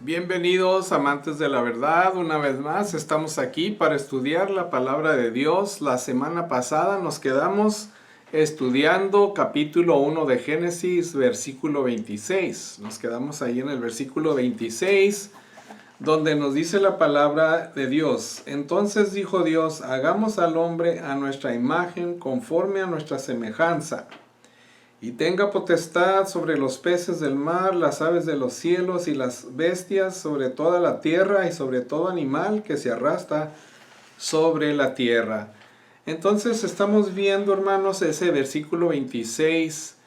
Bienvenidos amantes de la verdad, una vez más estamos aquí para estudiar la palabra de Dios. La semana pasada nos quedamos estudiando capítulo 1 de Génesis, versículo 26. Nos quedamos ahí en el versículo 26, donde nos dice la palabra de Dios. Entonces dijo Dios, hagamos al hombre a nuestra imagen, conforme a nuestra semejanza. Y tenga potestad sobre los peces del mar, las aves de los cielos y las bestias, sobre toda la tierra y sobre todo animal que se arrastra sobre la tierra. Entonces estamos viendo, hermanos, ese versículo 26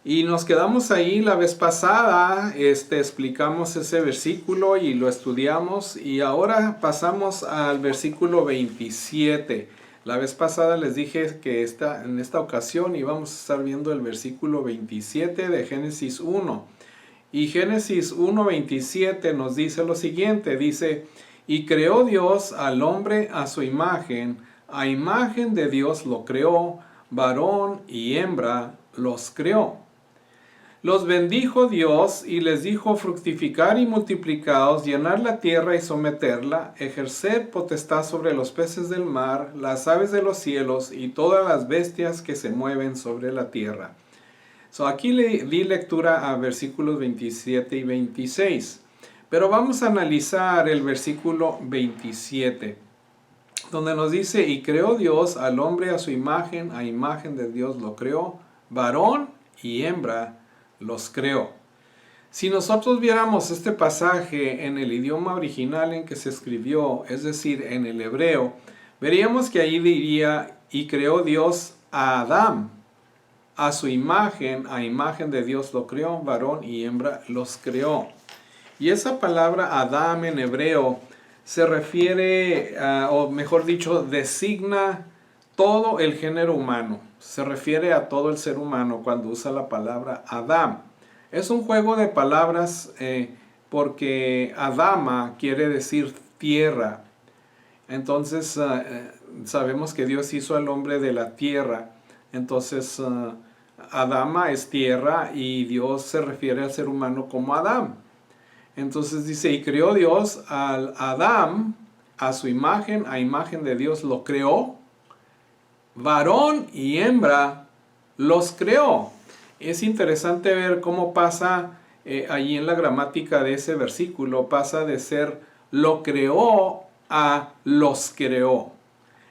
y nos quedamos ahí la vez pasada. Explicamos ese versículo y lo estudiamos, y ahora pasamos al versículo 27. La vez pasada les dije que en esta ocasión íbamos a estar viendo el versículo 27 de Génesis 1. Y Génesis 1:27 nos dice lo siguiente, dice, y creó Dios al hombre a su imagen de Dios lo creó, varón y hembra los creó. Los bendijo Dios y les dijo, fructificar y multiplicaos, llenar la tierra y someterla, ejercer potestad sobre los peces del mar, las aves de los cielos y todas las bestias que se mueven sobre la tierra. Aquí le di lectura a versículos 27 y 26, pero vamos a analizar el versículo 27, donde nos dice, y creó Dios al hombre a su imagen de Dios lo creó, varón y hembra los creó. Si nosotros viéramos este pasaje en el idioma original en que se escribió, es decir, en el hebreo, veríamos que ahí diría, y creó Dios a Adán, a su imagen de Dios lo creó, varón y hembra los creó. Y esa palabra Adán en hebreo se refiere, o mejor dicho, designa todo el género humano. Se refiere a todo el ser humano cuando usa la palabra Adán. Es un juego de palabras porque Adama quiere decir tierra. Entonces sabemos que Dios hizo al hombre de la tierra. Entonces Adama es tierra y Dios se refiere al ser humano como Adán. Entonces dice, y creó Dios al Adán a su imagen de Dios lo creó, varón y hembra los creó. Es interesante ver cómo pasa allí en la gramática de ese versículo, pasa de ser lo creó a los creó.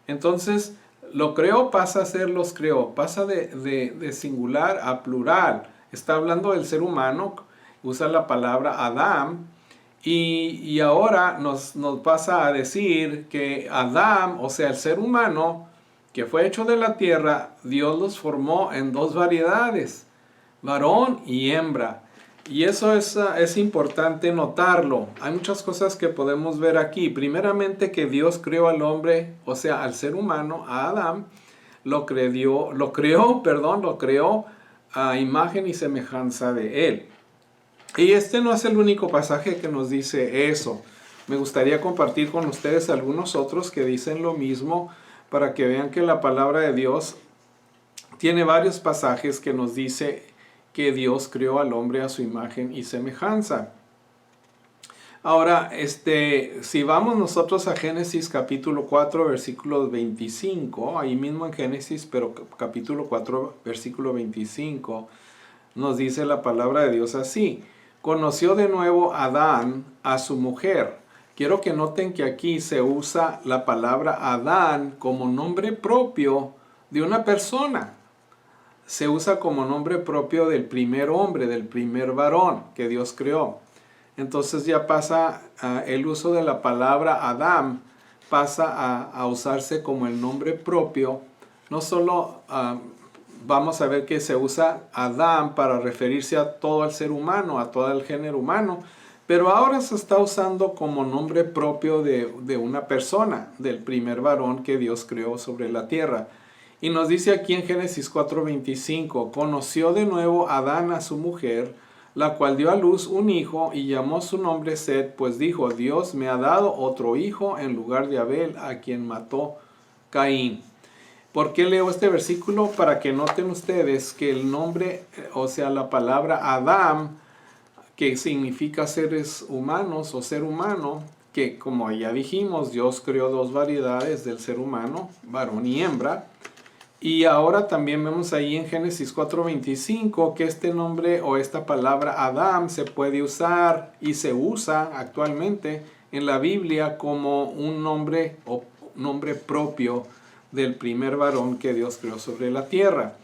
Entonces, lo creó pasa a ser los creó, pasa de singular a plural. Está hablando del ser humano, usa la palabra Adán, y ahora nos pasa a decir que Adán, o sea, el ser humano, que fue hecho de la tierra, Dios los formó en dos variedades, varón y hembra. Y eso es importante notarlo. Hay muchas cosas que podemos ver aquí. Primeramente, que Dios creó al hombre, o sea, al ser humano, a Adán, lo creó a imagen y semejanza de él. Y este no es el único pasaje que nos dice eso. Me gustaría compartir con ustedes algunos otros que dicen lo mismo, para que vean que la palabra de Dios tiene varios pasajes que nos dice que Dios creó al hombre a su imagen y semejanza. Ahora, si vamos nosotros a Génesis capítulo 4, versículo 25, ahí mismo en Génesis, pero capítulo 4, versículo 25, nos dice la palabra de Dios así, conoció de nuevo Adán a su mujer. Quiero que noten que aquí se usa la palabra Adán como nombre propio de una persona. Se usa como nombre propio del primer hombre, del primer varón que Dios creó. Entonces ya pasa el uso de la palabra Adán, pasa a usarse como el nombre propio. No solo vamos a ver que se usa Adán para referirse a todo el ser humano, a todo el género humano, pero ahora se está usando como nombre propio de una persona, del primer varón que Dios creó sobre la tierra. Y nos dice aquí en Génesis 4:25, conoció de nuevo Adán a su mujer, la cual dio a luz un hijo y llamó su nombre Set, pues dijo, Dios me ha dado otro hijo en lugar de Abel, a quien mató Caín. ¿Por qué leo este versículo? Para que noten ustedes que el nombre, o sea, la palabra Adán, que significa seres humanos o ser humano, que como ya dijimos, Dios creó dos variedades del ser humano, varón y hembra. Y ahora también vemos ahí en Génesis 4:25 que este nombre o esta palabra Adam se puede usar y se usa actualmente en la Biblia como un nombre o nombre propio del primer varón que Dios creó sobre la tierra.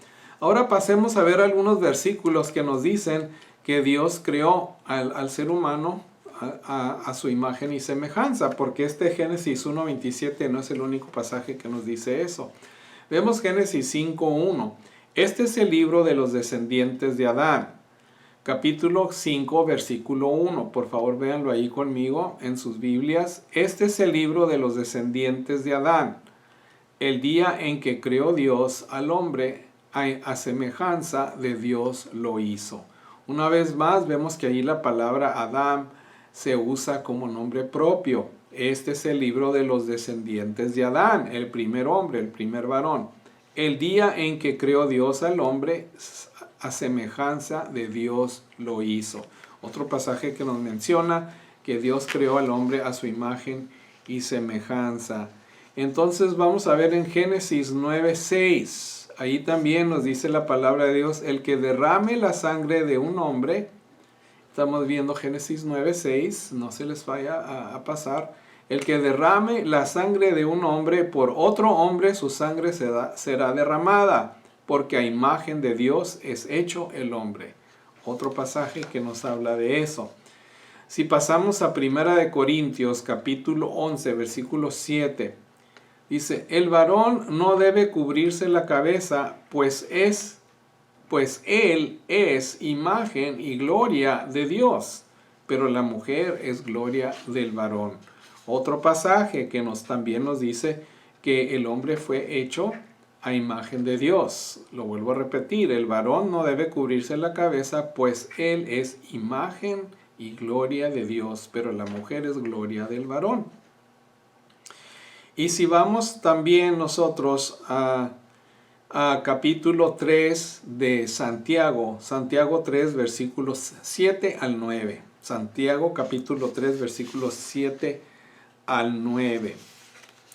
Ahora pasemos a ver algunos versículos que nos dicen que Dios creó al ser humano a su imagen y semejanza, porque este Génesis 1:27 no es el único pasaje que nos dice eso. Vemos Génesis 5:1. Este es el libro de los descendientes de Adán. Capítulo 5, versículo 1. Por favor, véanlo ahí conmigo en sus Biblias. Este es el libro de los descendientes de Adán. El día en que creó Dios al hombre, a semejanza de Dios lo hizo. Una vez más, vemos que ahí la palabra Adán se usa como nombre propio. Este es el libro de los descendientes de Adán, el primer hombre, el primer varón. El día en que creó Dios al hombre, a semejanza de Dios lo hizo. Otro pasaje que nos menciona que Dios creó al hombre a su imagen y semejanza. Entonces vamos a ver en Génesis 9:6. Ahí también nos dice la palabra de Dios, el que derrame la sangre de un hombre. Estamos viendo Génesis 9:6, no se les vaya a pasar. El que derrame la sangre de un hombre por otro hombre, su sangre será derramada, porque a imagen de Dios es hecho el hombre. Otro pasaje que nos habla de eso. Si pasamos a 1 Corintios capítulo 11, versículo 7, dice, el varón no debe cubrirse la cabeza, pues él es imagen y gloria de Dios, pero la mujer es gloria del varón. Otro pasaje que también nos dice que el hombre fue hecho a imagen de Dios. Lo vuelvo a repetir, el varón no debe cubrirse la cabeza, pues él es imagen y gloria de Dios, pero la mujer es gloria del varón. Y si vamos también nosotros a capítulo 3 de Santiago, Santiago 3, versículos 7 al 9. Santiago capítulo 3, versículos 7 al 9.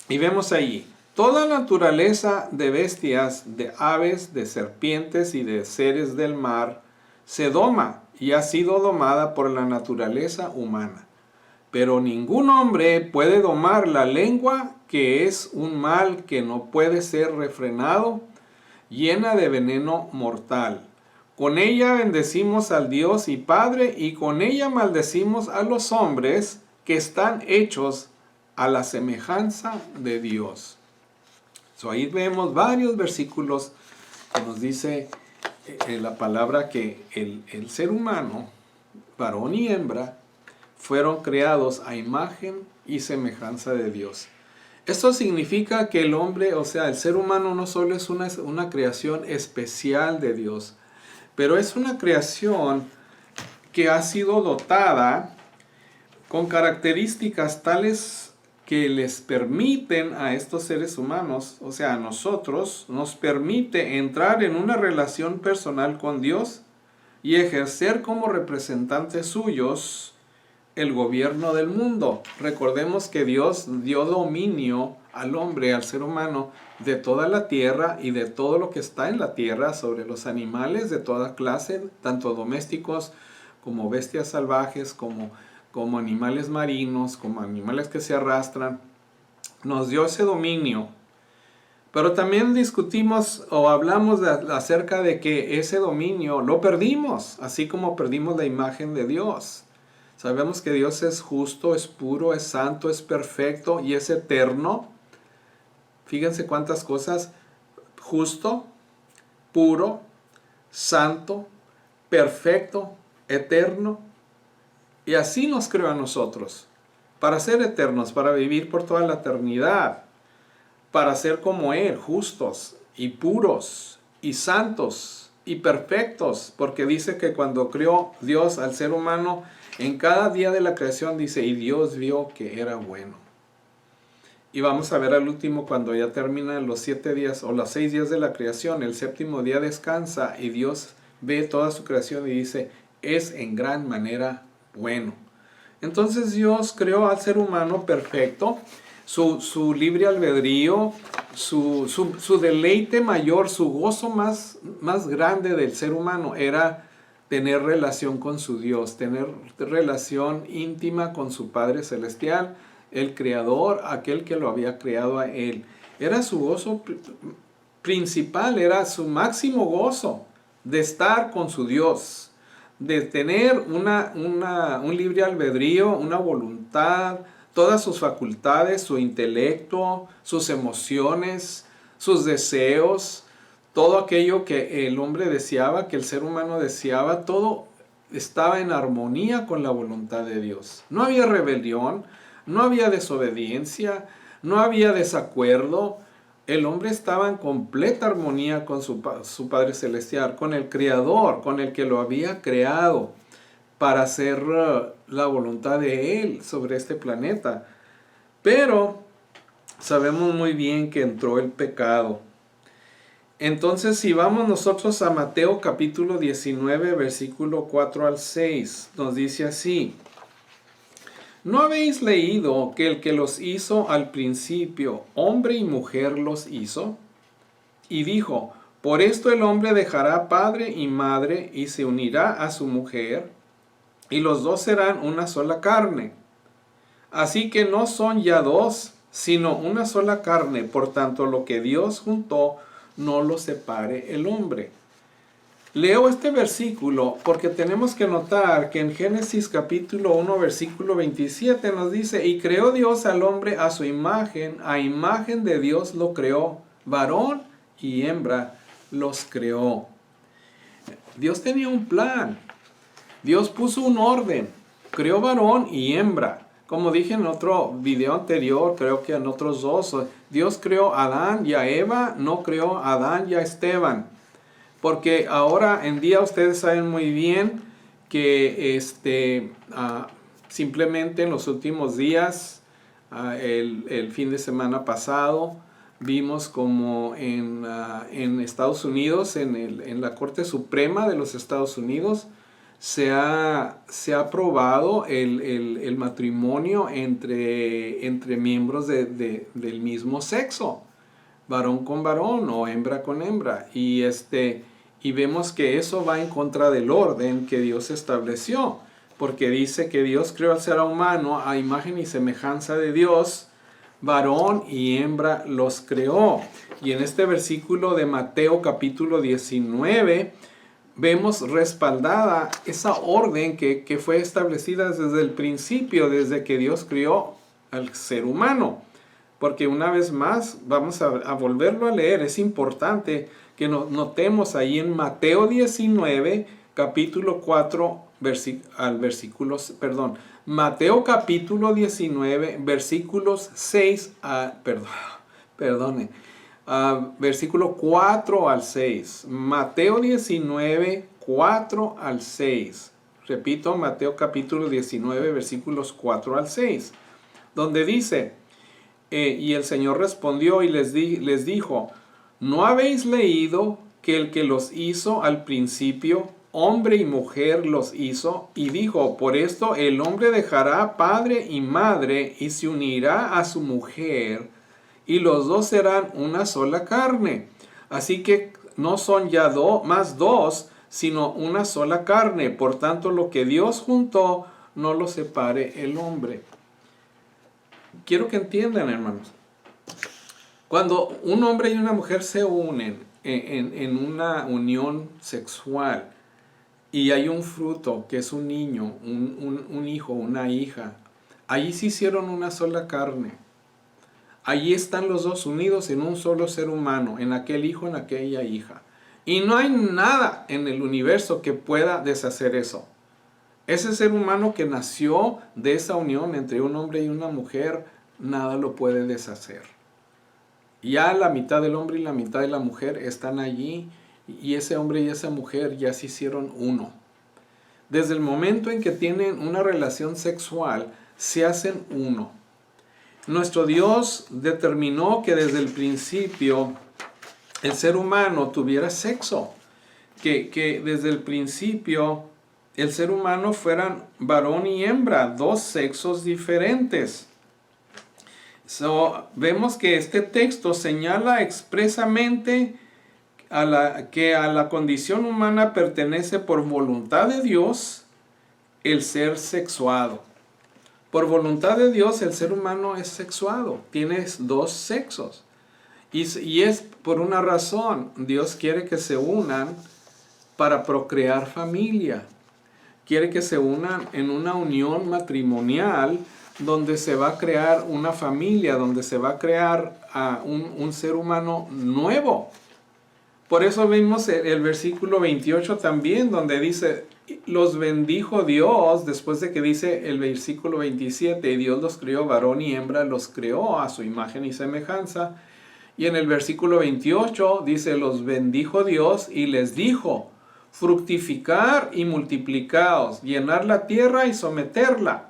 Y vemos ahí, toda naturaleza de bestias, de aves, de serpientes y de seres del mar se doma y ha sido domada por la naturaleza humana. Pero ningún hombre puede domar la lengua, que es un mal que no puede ser refrenado, llena de veneno mortal. Con ella bendecimos al Dios y Padre, y con ella maldecimos a los hombres que están hechos a la semejanza de Dios. Ahí vemos varios versículos que nos dice la palabra que el ser humano, varón y hembra, fueron creados a imagen y semejanza de Dios. Esto significa que el hombre, o sea, el ser humano no solo es una creación especial de Dios, pero es una creación que ha sido dotada con características tales que les permiten a estos seres humanos, o sea, a nosotros, nos permite entrar en una relación personal con Dios y ejercer como representantes suyos el gobierno del mundo. Recordemos que Dios dio dominio al hombre, al ser humano, de toda la tierra y de todo lo que está en la tierra, sobre los animales de toda clase, tanto domésticos como bestias salvajes, como animales marinos, como animales que se arrastran. Nos dio ese dominio. Pero también discutimos o hablamos acerca de que ese dominio lo perdimos, así como perdimos la imagen de Dios. Sabemos que Dios es justo, es puro, es santo, es perfecto y es eterno. Fíjense cuántas cosas: justo, puro, santo, perfecto, eterno. Y así nos creó a nosotros, para ser eternos, para vivir por toda la eternidad, para ser como Él, justos y puros y santos y perfectos, porque dice que cuando creó Dios al ser humano, en cada día de la creación dice, y Dios vio que era bueno. Y vamos a ver al último, cuando ya terminan los 7 días o los 6 días de la creación, el séptimo día descansa y Dios ve toda su creación y dice, es en gran manera bueno. Entonces Dios creó al ser humano perfecto, su libre albedrío, su deleite mayor, su gozo más grande del ser humano era tener relación con su Dios, tener relación íntima con su Padre Celestial, el Creador, aquel que lo había creado a él. Era su gozo principal, era su máximo gozo de estar con su Dios, de tener un libre albedrío, una voluntad, todas sus facultades, su intelecto, sus emociones, sus deseos, todo aquello que el hombre deseaba, que el ser humano deseaba, todo estaba en armonía con la voluntad de Dios. No había rebelión, no había desobediencia, no había desacuerdo. El hombre estaba en completa armonía con su Padre Celestial, con el Creador, con el que lo había creado para hacer la voluntad de Él sobre este planeta. Pero sabemos muy bien que entró el pecado. Entonces, si vamos nosotros a Mateo capítulo 19, versículo 4 al 6, nos dice así: ¿No habéis leído que el que los hizo al principio, hombre y mujer los hizo? Y dijo, por esto el hombre dejará padre y madre y se unirá a su mujer, y los dos serán una sola carne. Así que no son ya dos, sino una sola carne. Por tanto, lo que Dios juntó, no lo separe el hombre. Leo este versículo porque tenemos que notar que en Génesis capítulo 1, versículo 27 nos dice, y creó Dios al hombre a su imagen, a imagen de Dios lo creó, varón y hembra los creó. Dios tenía un plan. Dios puso un orden, creó varón y hembra. Como dije en otro video anterior, creo que en otros dos, Dios creó a Adán y a Eva, no creó a Adán y a Esteban. Porque ahora en día ustedes saben muy bien que simplemente en los últimos días, el fin de semana pasado, vimos como en Estados Unidos, en la Corte Suprema de los Estados Unidos, se ha aprobado el matrimonio entre miembros del mismo sexo, varón con varón o hembra con hembra, y vemos que eso va en contra del orden que Dios estableció, porque dice que Dios creó al ser humano a imagen y semejanza de Dios, varón y hembra los creó. Y en este versículo de Mateo capítulo 19, vemos respaldada esa orden que fue establecida desde el principio, desde que Dios creó al ser humano. Porque una vez más, vamos a volverlo a leer, es importante que notemos ahí en Mateo 19, capítulo 4, Mateo capítulo 19, versículos 6 a, versículo 4 al 6. Mateo 19, 4 al 6. Repito, Mateo capítulo 19, versículos 4 al 6. Donde dice, y el Señor respondió y les dijo, ¿no habéis leído que el que los hizo al principio, hombre y mujer los hizo? Y dijo, por esto el hombre dejará padre y madre y se unirá a su mujer, y los dos serán una sola carne. Así que no son ya más dos, sino una sola carne. Por tanto, lo que Dios juntó, no lo separe el hombre. Quiero que entiendan, hermanos. Cuando un hombre y una mujer se unen en una unión sexual y hay un fruto que es un niño, un hijo, una hija, allí se hicieron una sola carne. Allí están los dos unidos en un solo ser humano, en aquel hijo, en aquella hija. Y no hay nada en el universo que pueda deshacer eso. Ese ser humano que nació de esa unión entre un hombre y una mujer, nada lo puede deshacer. Ya la mitad del hombre y la mitad de la mujer están allí, y ese hombre y esa mujer ya se hicieron uno. Desde el momento en que tienen una relación sexual, se hacen uno. Nuestro Dios determinó que desde el principio el ser humano tuviera sexo, que desde el principio el ser humano fueran varón y hembra, dos sexos diferentes. Vemos que este texto señala expresamente que a la condición humana pertenece por voluntad de Dios el ser sexuado. Por voluntad de Dios el ser humano es sexuado, tiene dos sexos. Y es por una razón. Dios quiere que se unan para procrear familia. Quiere que se unan en una unión matrimonial donde se va a crear una familia, donde se va a crear un ser humano nuevo. Por eso vimos el versículo 28 también, donde dice, los bendijo Dios, después de que dice el versículo 27, Dios los crió, varón y hembra los creó a su imagen y semejanza. Y en el versículo 28 dice, los bendijo Dios y les dijo, fructificar y multiplicaos, llenar la tierra y someterla.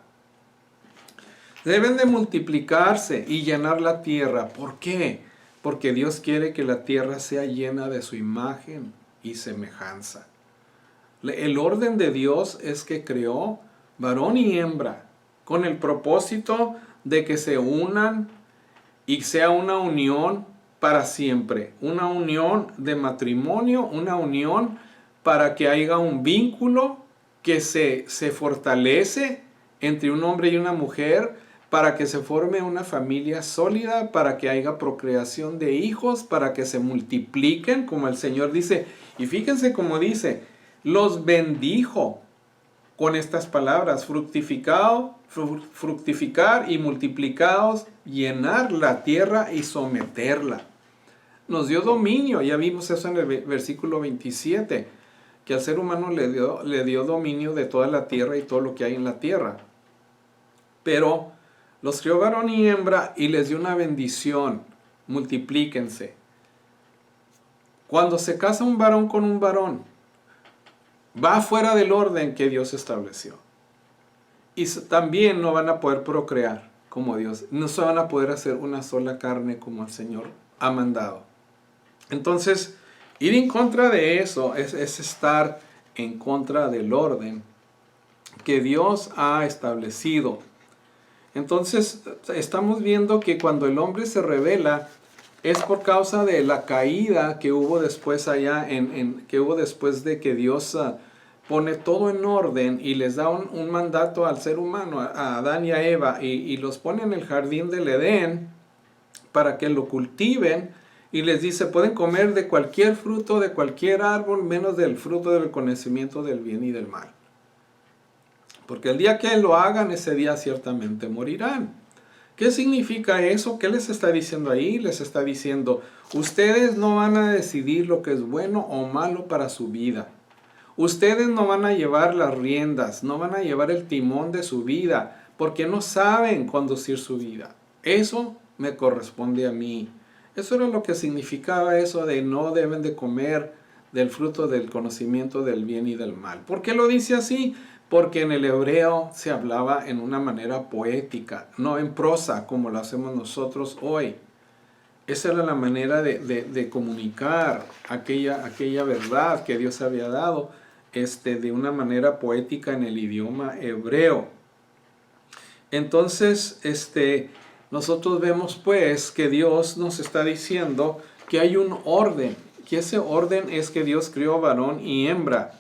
Deben de multiplicarse y llenar la tierra. ¿Por qué? Porque Dios quiere que la tierra sea llena de su imagen y semejanza. El orden de Dios es que creó varón y hembra con el propósito de que se unan y sea una unión para siempre. Una unión de matrimonio, una unión para que haya un vínculo que se fortalece entre un hombre y una mujer, para que se forme una familia sólida, para que haya procreación de hijos, para que se multipliquen, como el Señor dice. Y fíjense cómo dice, los bendijo con estas palabras, fructificar y multiplicaos, llenar la tierra y someterla. Nos dio dominio, ya vimos eso en el versículo 27, que al ser humano le dio dominio de toda la tierra y todo lo que hay en la tierra. Pero los crió varón y hembra y les dio una bendición, multiplíquense. Cuando se casa un varón con un varón, va fuera del orden que Dios estableció. Y también no van a poder procrear como Dios, no se van a poder hacer una sola carne como el Señor ha mandado. Entonces, ir en contra de eso es estar en contra del orden que Dios ha establecido. Entonces, estamos viendo que cuando el hombre se rebela, es por causa de la caída que hubo después que hubo después de que Dios pone todo en orden y les da un mandato al ser humano, a Adán y a Eva, y los pone en el jardín del Edén para que lo cultiven, y les dice, pueden comer de cualquier fruto, de cualquier árbol, menos del fruto del conocimiento del bien y del mal. Porque el día que lo hagan, ese día ciertamente morirán. ¿Qué significa eso? ¿Qué les está diciendo ahí? Les está diciendo, ustedes no van a decidir lo que es bueno o malo para su vida. Ustedes no van a llevar las riendas, no van a llevar el timón de su vida, porque no saben conducir su vida. Eso me corresponde a mí. Eso era lo que significaba eso de no deben de comer del fruto del conocimiento del bien y del mal. ¿Por qué lo dice así? Porque en el hebreo se hablaba en una manera poética, no en prosa como lo hacemos nosotros hoy. Esa era la manera de comunicar aquella verdad que Dios había dado de una manera poética en el idioma hebreo. Entonces, nosotros vemos pues que Dios nos está diciendo que hay un orden, que ese orden es que Dios creó varón y hembra.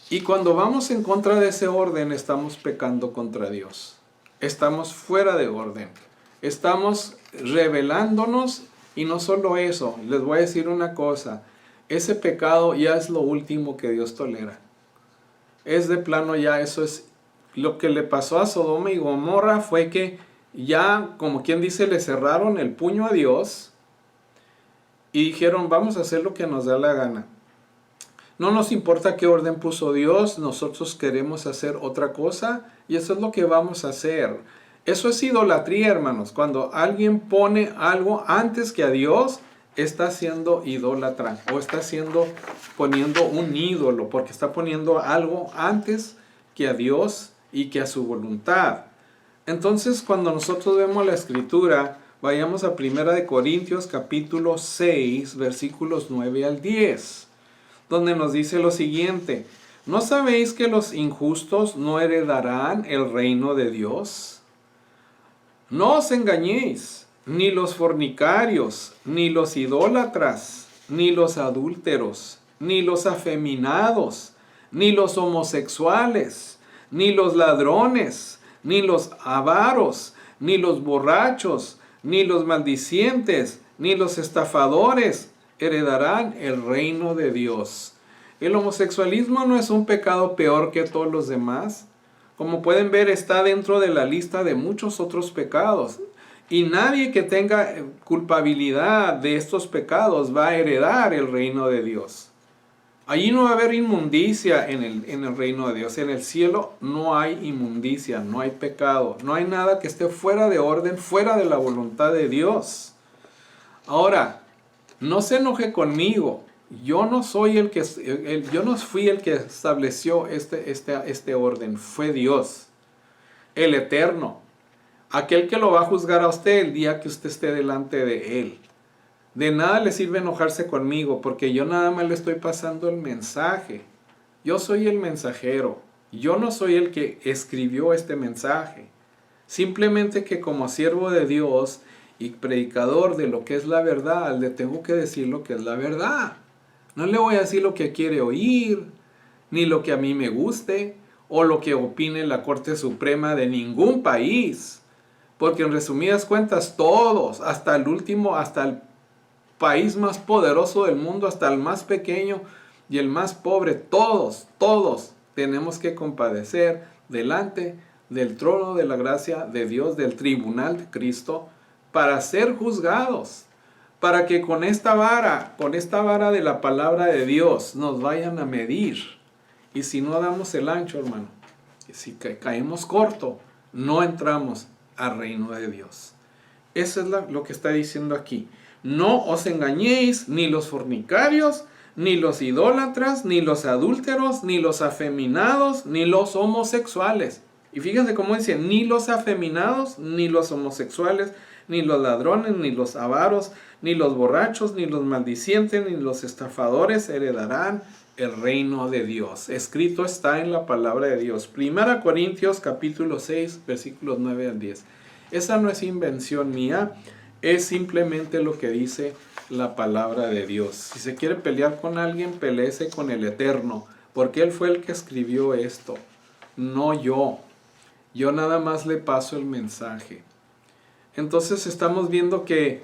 Y cuando vamos en contra de ese orden, estamos pecando contra Dios. Estamos fuera de orden. Estamos rebelándonos, y no solo eso, les voy a decir una cosa. Ese pecado ya es lo último que Dios tolera. Es de plano ya, eso es lo que le pasó a Sodoma y Gomorra, fue que ya, como quien dice, le cerraron el puño a Dios y dijeron, vamos a hacer lo que nos da la gana. No nos importa qué orden puso Dios, nosotros queremos hacer otra cosa y eso es lo que vamos a hacer. Eso es idolatría, hermanos. Cuando alguien pone algo antes que a Dios, está siendo idólatra o está poniendo un ídolo, porque está poniendo algo antes que a Dios y que a su voluntad. Entonces, cuando nosotros vemos la Escritura, vayamos a 1 Corintios capítulo 6, versículos 9 al 10. Donde nos dice lo siguiente, ¿No sabéis que los injustos no heredarán el reino de Dios? No os engañéis, ni los fornicarios, ni los idólatras, ni los adúlteros, ni los afeminados, ni los homosexuales, ni los ladrones, ni los avaros, ni los borrachos, ni los maldicientes, ni los estafadores heredarán el reino de Dios. El homosexualismo no es un pecado peor que todos los demás. Como pueden ver, está dentro de la lista de muchos otros pecados. Y nadie que tenga culpabilidad de estos pecados va a heredar el reino de Dios. Allí no va a haber inmundicia en el reino de Dios. En el cielo no hay inmundicia, no hay pecado, no hay nada que esté fuera de orden, fuera de la voluntad de Dios. Ahora, no se enoje conmigo. Yo no fui el que estableció este orden, fue Dios, el Eterno, aquel que lo va a juzgar a usted el día que usted esté delante de Él. De nada le sirve enojarse conmigo, porque yo nada más le estoy pasando el mensaje. Yo soy el mensajero, yo no soy el que escribió este mensaje. Simplemente que como siervo de Dios y predicador de lo que es la verdad, le tengo que decir lo que es la verdad. No le voy a decir lo que quiere oír, ni lo que a mí me guste, o lo que opine la Corte Suprema de ningún país. Porque en resumidas cuentas, todos, hasta el último, hasta el país más poderoso del mundo, hasta el más pequeño y el más pobre, todos tenemos que compadecer delante del trono de la gracia de Dios, del tribunal de Cristo, para ser juzgados. Para que con esta vara de la palabra de Dios nos vayan a medir. Y si no damos el ancho, hermano, si caemos corto, no entramos al reino de Dios. Eso es lo que está diciendo aquí. No os engañéis, ni los fornicarios, ni los idólatras, ni los adúlteros, ni los afeminados, ni los homosexuales. Y fíjense cómo dice, ni los afeminados, ni los homosexuales, ni los ladrones, ni los avaros, ni los borrachos, ni los maldicientes, ni los estafadores heredarán el reino de Dios. Escrito está en la palabra de Dios. 1 Corintios capítulo 6, versículos 9 al 10. Esa no es invención mía, es simplemente lo que dice la palabra de Dios. Si se quiere pelear con alguien, peléese con el Eterno, porque Él fue el que escribió esto, no yo. Yo nada más le paso el mensaje. Entonces estamos viendo que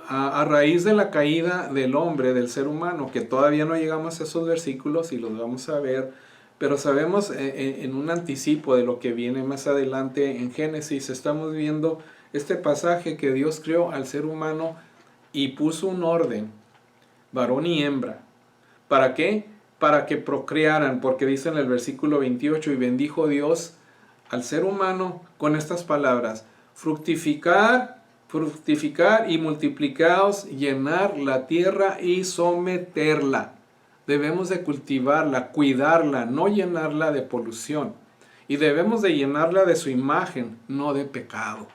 a raíz de la caída del hombre, del ser humano, que todavía no llegamos a esos versículos y los vamos a ver, pero sabemos en un anticipo de lo que viene más adelante en Génesis, estamos viendo este pasaje que Dios creó al ser humano y puso un orden, varón y hembra. ¿Para qué? Para que procrearan, porque dice en el versículo 28, y bendijo Dios al ser humano con estas palabras: fructificar y multiplicaos, llenar la tierra y someterla. Debemos de cultivarla, cuidarla, no llenarla de polución. Y debemos de llenarla de su imagen, no de pecado.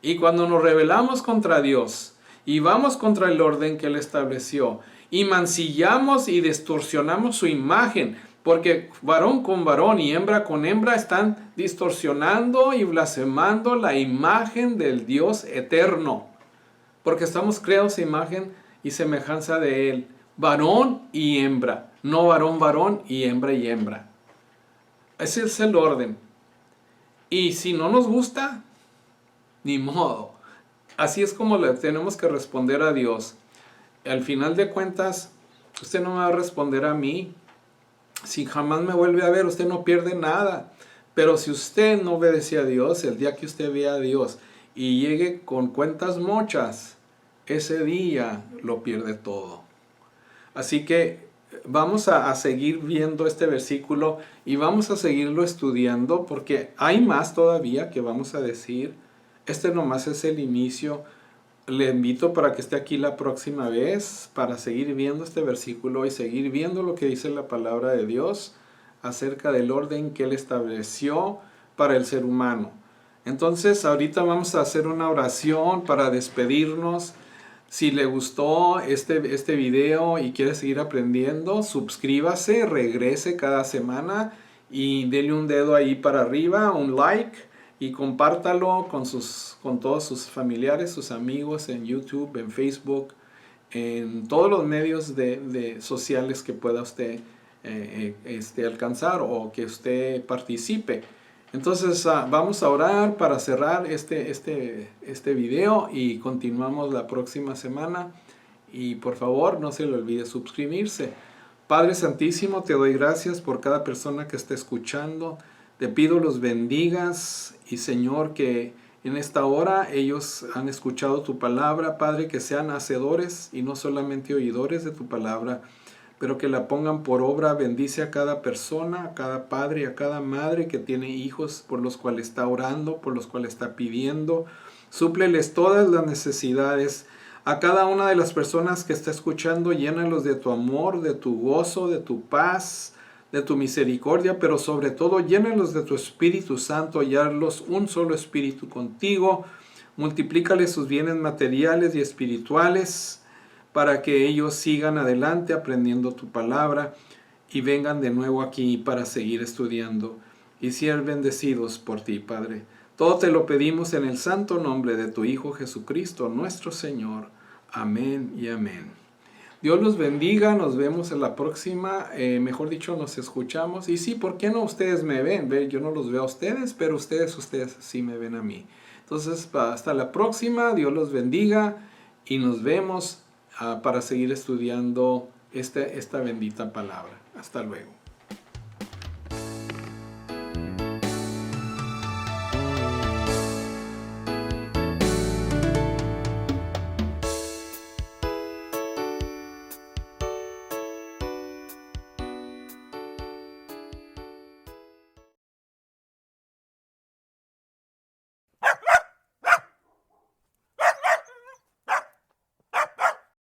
Y cuando nos rebelamos contra Dios y vamos contra el orden que Él estableció y mancillamos y distorsionamos su imagen, porque varón con varón y hembra con hembra están distorsionando y blasfemando la imagen del Dios eterno. Porque estamos creados a imagen y semejanza de Él. Varón y hembra. No varón, varón y hembra y hembra. Ese es el orden. Y si no nos gusta, ni modo. Así es como le tenemos que responder a Dios. Al final de cuentas, usted no me va a responder a mí. Si jamás me vuelve a ver, usted no pierde nada. Pero si usted no obedece a Dios, el día que usted vea a Dios y llegue con cuentas mochas, ese día lo pierde todo. Así que vamos a seguir viendo este versículo y vamos a seguirlo estudiando, porque hay más todavía que vamos a decir. Este nomás es el inicio. Le invito para que esté aquí la próxima vez para seguir viendo este versículo y seguir viendo lo que dice la palabra de Dios acerca del orden que Él estableció para el ser humano. Entonces ahorita vamos a hacer una oración para despedirnos. Si le gustó este video y quiere seguir aprendiendo, suscríbase, regrese cada semana y dele un dedo ahí para arriba, un like, y compártalo con todos sus familiares, sus amigos en YouTube, en Facebook, en todos los medios sociales que pueda usted alcanzar o que usted participe. Entonces vamos a orar para cerrar este video y continuamos la próxima semana. Y por favor no se le olvide suscribirse. Padre Santísimo, te doy gracias por cada persona que está escuchando. Te pido los bendigas y Señor, que en esta hora ellos han escuchado tu palabra, Padre, que sean hacedores y no solamente oidores de tu palabra, pero que la pongan por obra. Bendice a cada persona, a cada padre, a cada madre que tiene hijos por los cuales está orando, por los cuales está pidiendo. Súpleles todas las necesidades. A cada una de las personas que está escuchando, llénalos de tu amor, de tu gozo, de tu paz, de tu misericordia, pero sobre todo llénalos de tu Espíritu Santo y hazlos un solo espíritu contigo. Multiplícales sus bienes materiales y espirituales para que ellos sigan adelante aprendiendo tu palabra y vengan de nuevo aquí para seguir estudiando y ser bendecidos por ti, Padre. Todo te lo pedimos en el santo nombre de tu Hijo Jesucristo, nuestro Señor. Amén y amén. Dios los bendiga, nos vemos en la próxima, mejor dicho, nos escuchamos. Y sí, ¿por qué no ustedes me ven? Yo no los veo a ustedes, pero ustedes sí me ven a mí. Entonces, hasta la próxima, Dios los bendiga y nos vemos para seguir estudiando esta bendita palabra. Hasta luego.